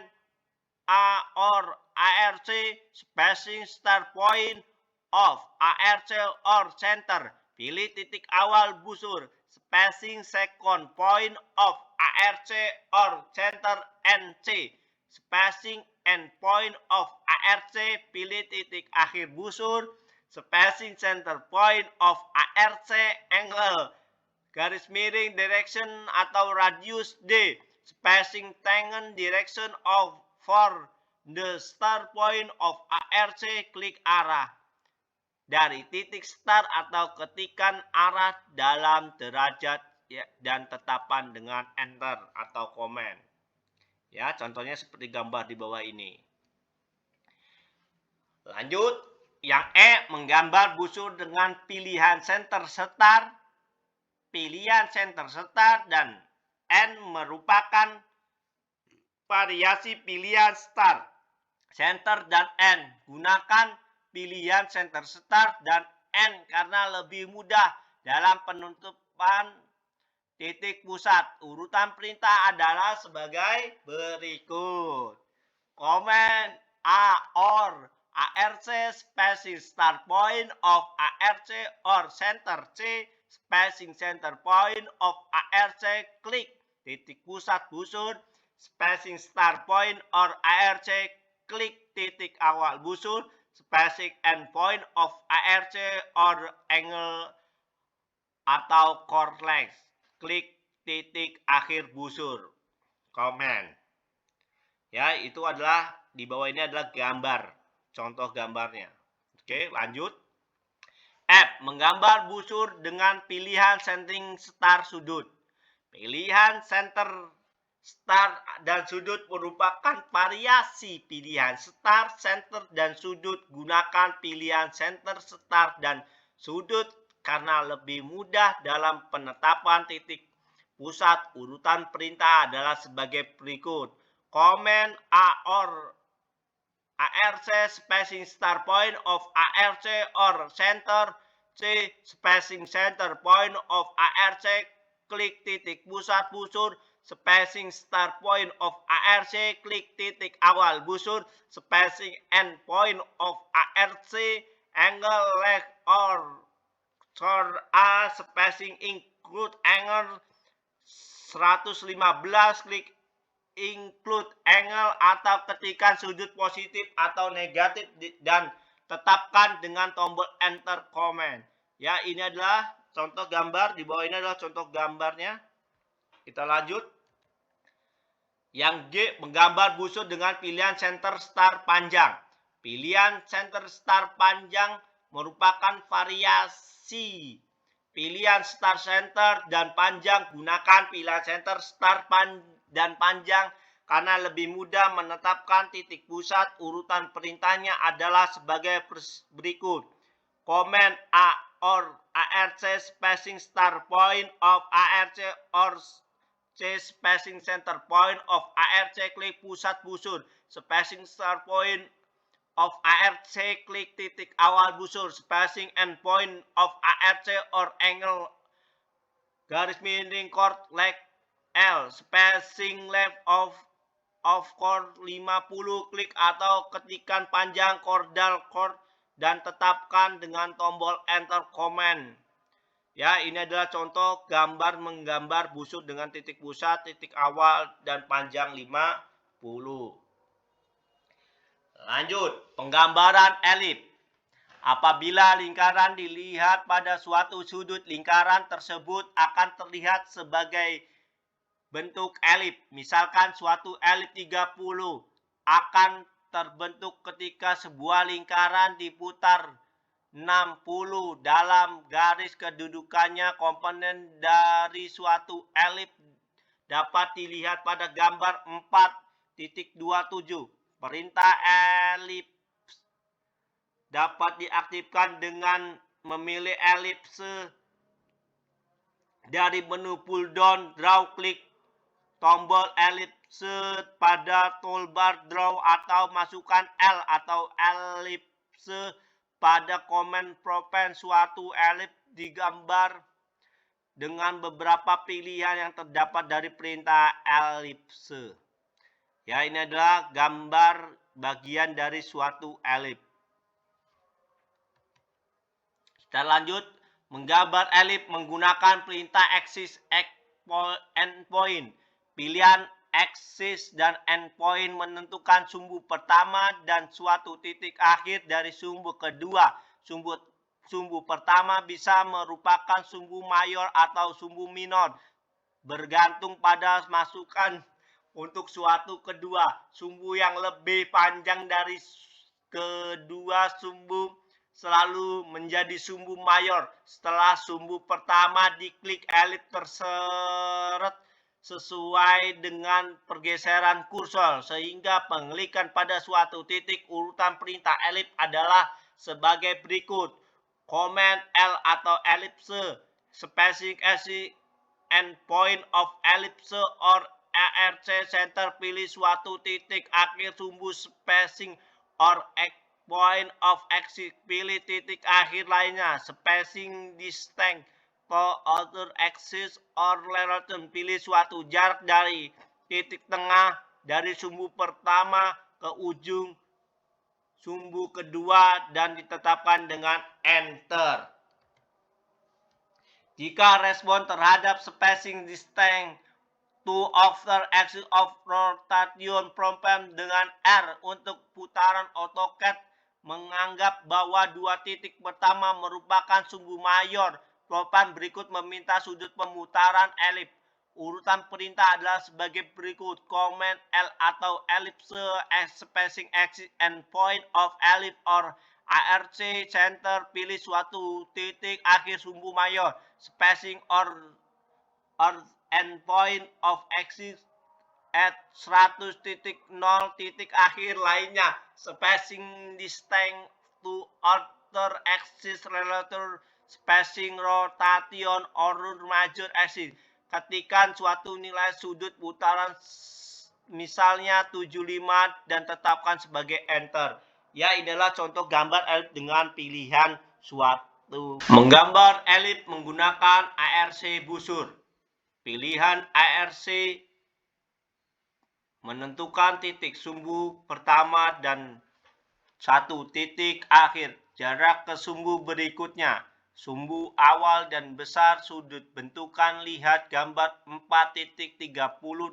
A or ARC spacing start point of ARC or center, pilih titik awal busur. Spacing second point of ARC or center NC. Spacing end point of ARC, pilih titik akhir busur. Spacing center point of ARC angle garis miring direction atau radius D. Spacing tangent direction of for the start point of ARC, klik arah. dari titik start atau ketikan arah dalam derajat ya, dan tetapan dengan enter atau komen. Ya, contohnya seperti gambar di bawah ini. Lanjut, yang E menggambar busur dengan pilihan center start, dan N merupakan variasi pilihan start, center, dan N. Gunakan pilihan center start dan N karena lebih mudah dalam penentuan titik pusat. Urutan perintah adalah sebagai berikut. Comment A or ARC spacing start point of ARC or center C spacing center point of ARC, klik titik pusat busur, spacing start point or ARC, klik titik awal busur, spacing end point of ARC or angle atau chord length, klik titik akhir busur. Komen. Ya, itu adalah di bawah ini adalah gambar, contoh gambarnya. Oke, lanjut. F. Menggambar busur dengan pilihan centering start sudut. Pilihan center start dan sudut merupakan variasi pilihan start, center, dan sudut. Gunakan pilihan center start dan sudut karena lebih mudah dalam penetapan titik pusat. Urutan perintah adalah sebagai berikut. Comment A or ARC spacing start point of ARC or center C spacing center point of ARC, klik titik pusat busur, spacing start point of ARC, klik titik awal busur, spacing end point of ARC, angle length or chord A, spacing include angle 115, klik include angle atau ketikan sudut positif atau negatif dan tetapkan dengan tombol enter comment. Ya, ini adalah contoh gambar, di bawah ini adalah contoh gambarnya. Kita lanjut. Yang G menggambar busur dengan pilihan center start panjang. Pilihan center start panjang merupakan variasi pilihan start center dan panjang. Gunakan pilihan center start dan panjang karena lebih mudah menetapkan titik pusat. Urutan perintahnya adalah sebagai berikut. Comment A or ARC spacing start point of ARC or C spacing center point of ARC, klik pusat busur, spacing start point of ARC, klik titik awal busur, spacing end point of ARC or angle garis miring chord length L, spacing length of chord 50, klik atau ketikan panjang chordal chord dan tetapkan dengan tombol enter comment. Ya, ini adalah contoh gambar menggambar busur dengan titik pusat, titik awal, dan panjang 50. Lanjut, penggambaran elip. Apabila lingkaran dilihat pada suatu sudut, lingkaran tersebut akan terlihat sebagai bentuk elip. Misalkan suatu elip 30 akan terbentuk ketika sebuah lingkaran diputar 60 dalam garis kedudukannya. Komponen dari suatu elip dapat dilihat pada gambar 4.27. Perintah elips dapat diaktifkan dengan memilih elipse dari menu pull down draw, klik tombol elipse pada toolbar draw atau masukkan L atau elipse pada komen propen. Suatu elips digambar dengan beberapa pilihan yang terdapat dari perintah elipse. Ya, ini adalah gambar bagian dari suatu elips. Kita lanjut, menggambar elips menggunakan perintah axis endpoint. Pilihan axis dan endpoint menentukan sumbu pertama dan suatu titik akhir dari sumbu kedua. Sumbu pertama bisa merupakan sumbu mayor atau sumbu minor, bergantung pada masukan untuk suatu kedua. Sumbu yang lebih panjang dari kedua sumbu selalu menjadi sumbu mayor setelah sumbu pertama diklik elip terseret sesuai dengan pergeseran kursor, sehingga pengklikan pada suatu titik. Urutan perintah elip adalah sebagai berikut. Command L atau ellipse, spacing axis and point of ellipse or ARC center, pilih suatu titik akhir sumbu spacing or point of axis, pilih titik akhir lainnya, spacing distance to other axis or relation, pilih suatu jarak dari titik tengah dari sumbu pertama ke ujung sumbu kedua dan ditetapkan dengan enter. Jika respon terhadap spacing distance to other axis of rotation problem dengan R untuk putaran AutoCAD menganggap bahwa dua titik pertama merupakan sumbu mayor, program berikut meminta sudut pemutaran elip. Urutan perintah adalah sebagai berikut. Command L atau ellipse, spacing axis and point of ellipse or ARC center, pilih suatu titik akhir sumbu mayor, spacing or and point of axis at 100.0 titik akhir lainnya, spacing distance to other axis relative spacing rotation or major axis. Ketikkan suatu nilai sudut putaran misalnya 75 dan tetapkan sebagai enter. Ya, inilah contoh gambar elip dengan pilihan suatu. Menggambar elip menggunakan ARC busur. Pilihan ARC menentukan titik sumbu pertama dan satu titik akhir. Jarak ke sumbu berikutnya. Sumbu awal dan besar sudut bentukan. Lihat gambar 4.30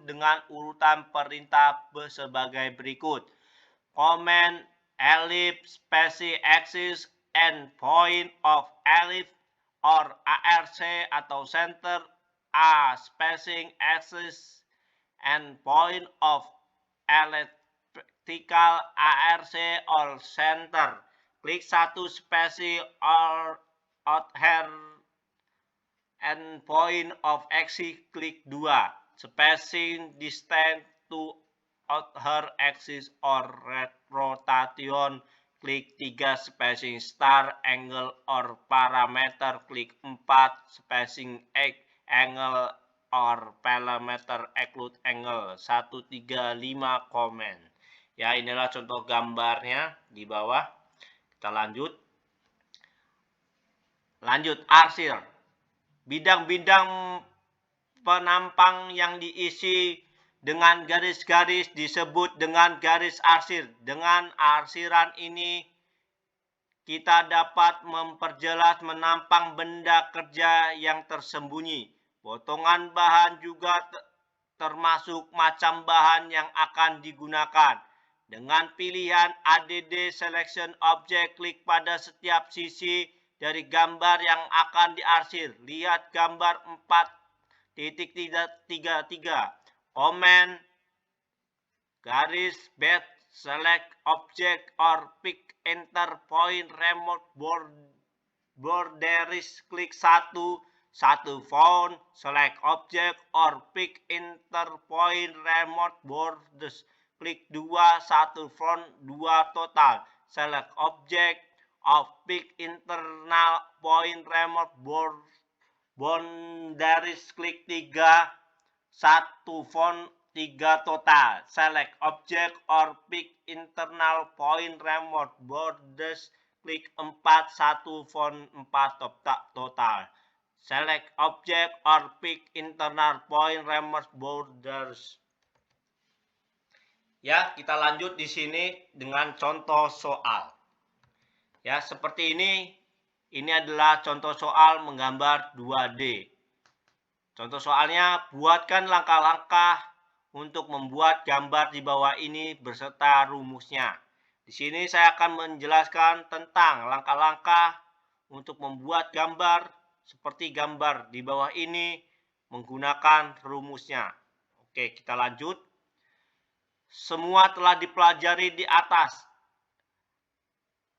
dengan urutan perintah sebagai berikut. Command ellipse, spacing axis and point of ellipse or ARC atau center A, spacing axis and point of elliptical ARC or center. Klik satu spacing or outer and point of axis, klik 2. Spacing distance to outer axis or rotation, klik 3. Spacing star angle or parameter, klik 4. Spacing angle or parameter occlude angle 135 comment. Ya, inilah contoh gambarnya di bawah. Kita lanjut. Arsir. Bidang-bidang penampang yang diisi dengan garis-garis disebut dengan garis arsir. Dengan arsiran ini kita dapat memperjelas menampang benda kerja yang tersembunyi. Potongan bahan juga termasuk macam bahan yang akan digunakan. Dengan pilihan ADD Selection Object, klik pada setiap sisi dari gambar yang akan diarsir. Lihat gambar 4.33. Command garis bed select object or pick enter point remote borders, klik 1 font select object or pick enter point remote borders, klik 2 1 font 2 total select object of pick internal point remote boundaries, klik 3 1 font 3 total select object or pick internal point remote borders, klik 4 1 font 4 total select object or pick internal point remote borders. Ya, kita lanjut di sini dengan contoh soal. Ya, seperti ini. Ini adalah contoh soal menggambar 2D. Contoh soalnya, buatkan langkah-langkah untuk membuat gambar di bawah ini beserta rumusnya. Di sini saya akan menjelaskan tentang langkah-langkah untuk membuat gambar seperti gambar di bawah ini menggunakan rumusnya. Oke, kita lanjut. Semua telah dipelajari di atas.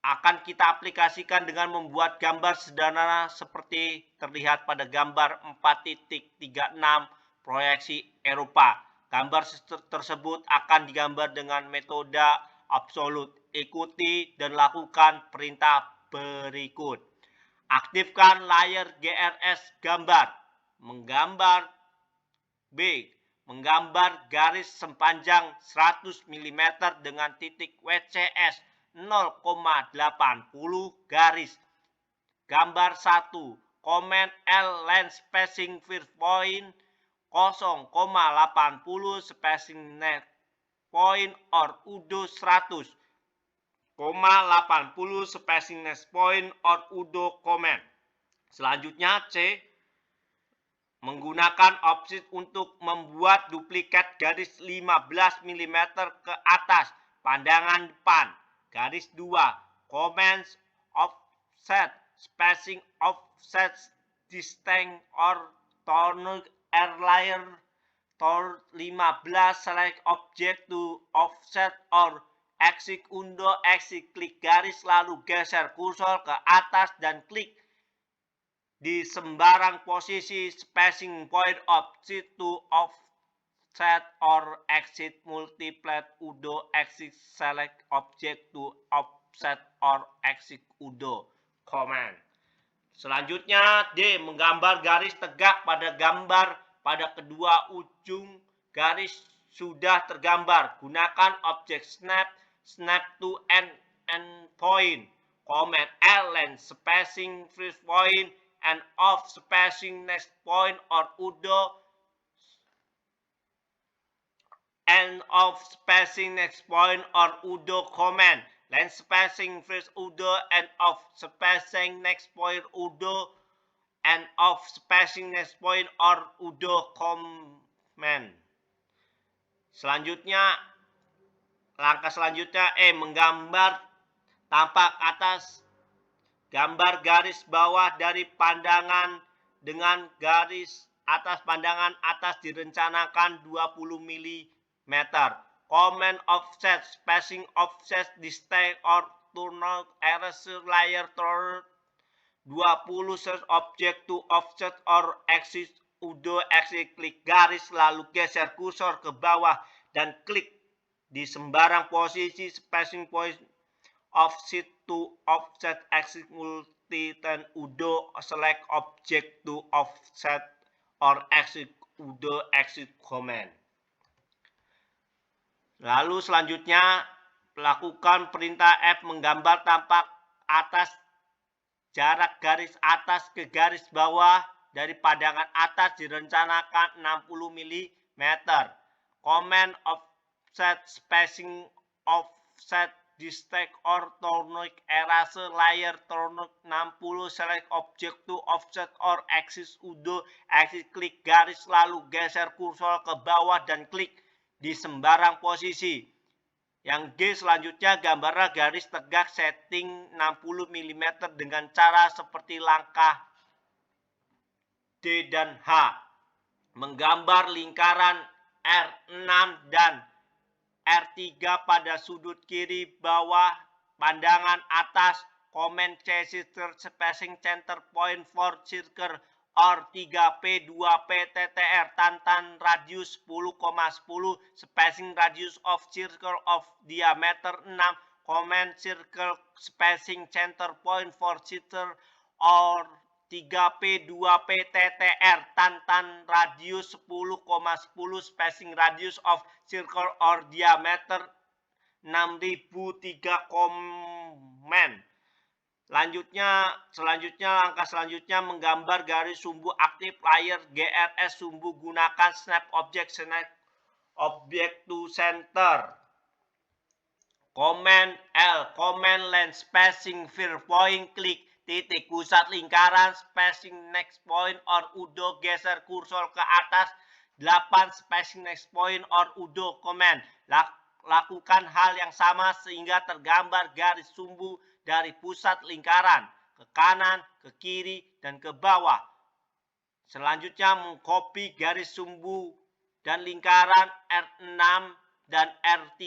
akan kita aplikasikan dengan membuat gambar sederhana seperti terlihat pada gambar 4.36 proyeksi Eropa. Gambar tersebut akan digambar dengan metode absolut. Ikuti dan lakukan perintah berikut. Aktifkan layar GRS gambar. Menggambar B. Menggambar garis sepanjang 100 mm dengan titik WCS 0,80 garis. Gambar 1. Comment L lens spacing first point 0,80 spacing next point or udo 100,80 spacing next point or udo comment. Selanjutnya C. Menggunakan opsi untuk membuat duplikat garis 15 mm ke atas pandangan depan. Garis 2. Comments offset spacing offset distance or turn airlayer toward 15 select object to offset or exit undo exit klik garis lalu geser kursor ke atas dan klik di sembarang posisi spacing point object to offset or exit multiply undo exit select object to offset or exit undo command. Selanjutnya D. Menggambar garis tegak pada gambar pada kedua ujung garis sudah tergambar. Gunakan objek snap to end point. Command L lens spacing first point and off spacing next point or undo and off spacing next point or udo command. Lens spacing first udo and off spacing next point udo and off spacing next point or udo command. Selanjutnya, langkah selanjutnya E. Menggambar tampak atas gambar garis bawah dari pandangan dengan garis atas pandangan atas direncanakan 20 mm. Comment offset spacing offset distance or turn eraser layer toward 20 search object to offset or exit udo exit klik garis lalu geser kursor ke bawah dan klik di sembarang posisi spacing point offset to offset exit multi dan udo select object to offset or exit udo exit command. Lalu selanjutnya lakukan perintah F menggambar tampak atas jarak garis atas ke garis bawah dari pandangan atas direncanakan 60 mm. Comment offset spacing offset distance or turn eraser layer turn 60 select object to offset or axis udo axis klik garis lalu geser kursor ke bawah dan klik di sembarang posisi. Yang G selanjutnya gambarlah garis tegak setting 60 mm dengan cara seperti langkah D dan H. Menggambar lingkaran R6 dan R3 pada sudut kiri bawah pandangan atas. Comment C circle spacing center point for circle or 3P 2P TTR tantan radius 10,10 spacing radius of circle of diameter 6. Comment circle spacing center point for circle or 3P 2P TTR tantan radius 10,10 spacing radius of circle or diameter 6003 comment. Langkah selanjutnya menggambar garis sumbu aktif layar GRS sumbu gunakan snap object to center. Comment L, comment lens spacing first point klik titik pusat lingkaran spacing next point or udo geser kursor ke atas 8 spacing next point or udo command. Lakukan hal yang sama sehingga tergambar garis sumbu dari pusat lingkaran ke kanan, ke kiri, dan ke bawah. Selanjutnya mengcopy garis sumbu dan lingkaran R6 dan R3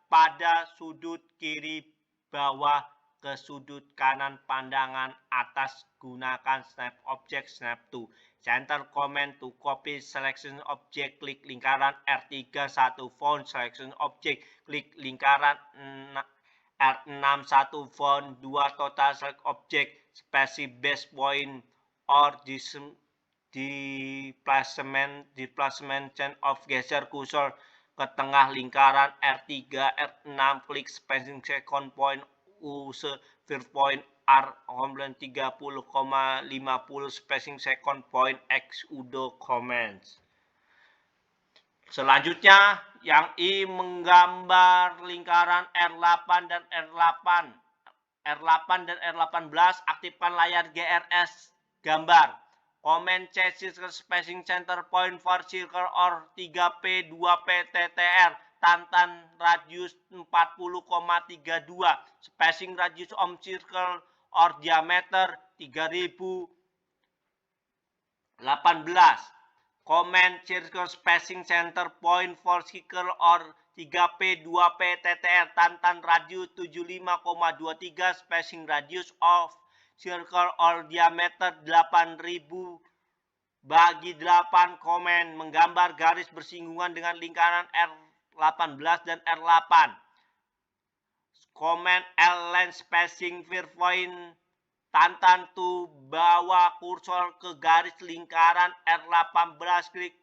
pada sudut kiri bawah ke sudut kanan pandangan atas. Gunakan snap object, snap to center command to copy selection object. Klik lingkaran R3, 1 font selection object. Klik lingkaran R6, 1 font, 2 total select object. Specify base point or displacement change of geser kursor ke tengah lingkaran R3, R6. Klik spacing second point first point R 30,50 spacing second point X udo comments. Selanjutnya yang I menggambar lingkaran R8 dan R8 dan R18. Aktifkan layar GRS gambar. Comment C circle spacing center point for circle or 3P 2P TTR. Tantan radius 40,32. Spacing radius on circle or diameter 3018. Comment circle spacing center point for circle or 3P 2P TTR. Tantan radius 75,23. Spacing radius of circle or diameter 8000 bagi 8. Komen menggambar garis bersinggungan dengan lingkaran R18 dan R8. Comment L line spacing first point. Tantan to bawa kursor ke garis lingkaran R18. Klik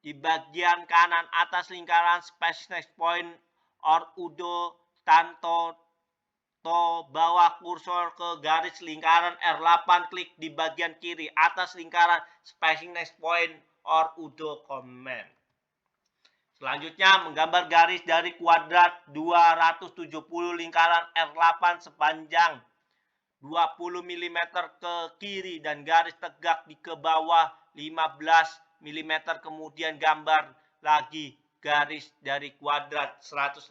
di bagian kanan atas lingkaran spacing next point or udo. Tanto to bawa kursor ke garis lingkaran R8. Klik di bagian kiri atas lingkaran spacing next point or udo comment. Selanjutnya menggambar garis dari kuadrat 270 lingkaran R8 sepanjang 20 mm ke kiri dan garis tegak di ke bawah 15 mm. Kemudian gambar lagi garis dari kuadrat 180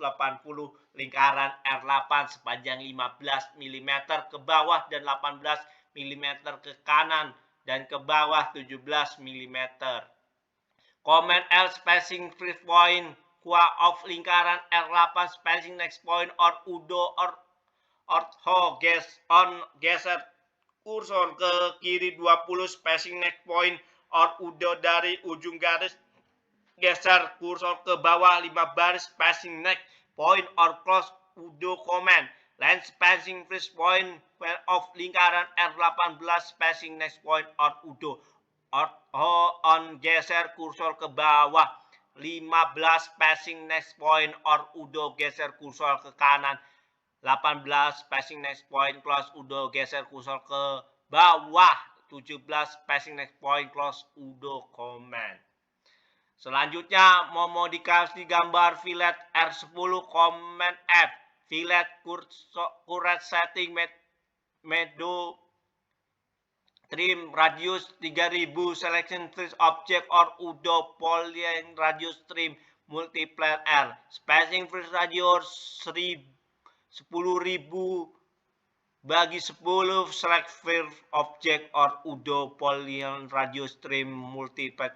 lingkaran R8 sepanjang 15 mm ke bawah dan 18 mm ke kanan dan ke bawah 17 mm. Comment L spacing first point of lingkaran R8 spacing next point or udo or geser kursor ke kiri 20 spacing next point or udo dari ujung garis geser kursor ke bawah 5 baris spacing next point or close udo comment. Line spacing first point of lingkaran R18 spacing next point or udo on geser kursor ke bawah 15 spacing next point or udo geser kursor ke kanan 18 spacing next point close udo geser kursor ke bawah 17 spacing next point close udo comment. Selanjutnya memodifikasi gambar fillet R10 comment F. Fillet current setting medo trim radius 3000 selection first object or udo polyline radius trim multiply R. Spacing first radius 10.000 bagi 10 select first object or udo polyline radius trim multiply.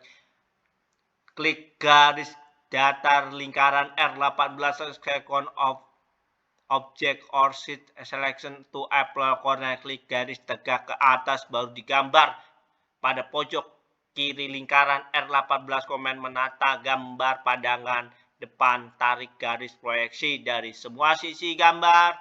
Klik garis datar lingkaran R18 second of object or sheet selection to apply corner. Klik garis tegak ke atas baru digambar pada pojok kiri lingkaran R18. Komen menata gambar pandangan depan. Tarik garis proyeksi dari semua sisi gambar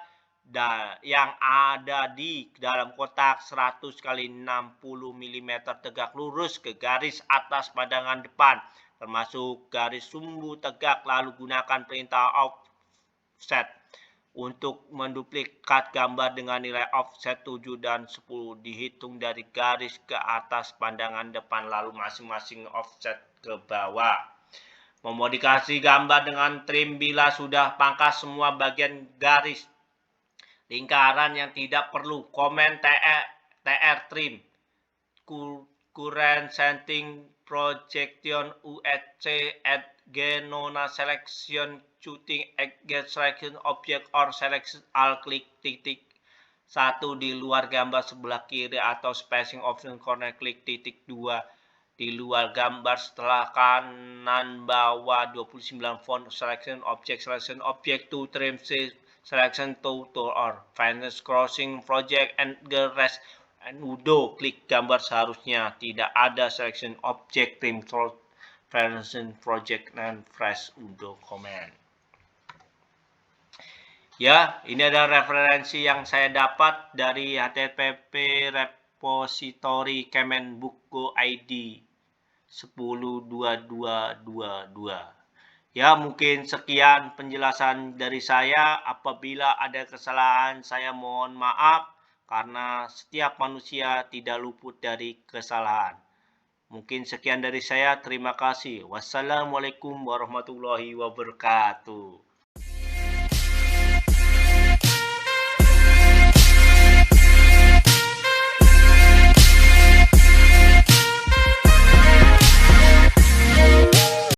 yang ada di dalam kotak 100 x 60 mm tegak lurus ke garis atas pandangan depan termasuk garis sumbu tegak. Lalu gunakan perintah offset untuk menduplikat gambar dengan nilai offset 7 dan 10. Dihitung dari garis ke atas pandangan depan lalu masing-masing offset ke bawah. Memodifikasi gambar dengan trim bila sudah pangkas semua bagian garis lingkaran yang tidak perlu. Comment TR trim current setting projection USC at genona selection shooting get selection object or selection all. Klik titik 1 di luar gambar sebelah kiri atau spacing option corner. Klik titik 2 di luar gambar setelah kanan bawah 29 font selection object to trim selection tool or finance crossing project and the rest and udo klik gambar seharusnya tidak ada selection object team finance project and fresh udo comment. Ya, ini ada referensi yang saya dapat dari http repository Kemenbook.go.id 10.22.22. Ya, mungkin sekian penjelasan dari saya. Apabila ada kesalahan, saya mohon maaf karena setiap manusia tidak luput dari kesalahan. Mungkin sekian dari saya. Terima kasih. Wassalamualaikum warahmatullahi wabarakatuh.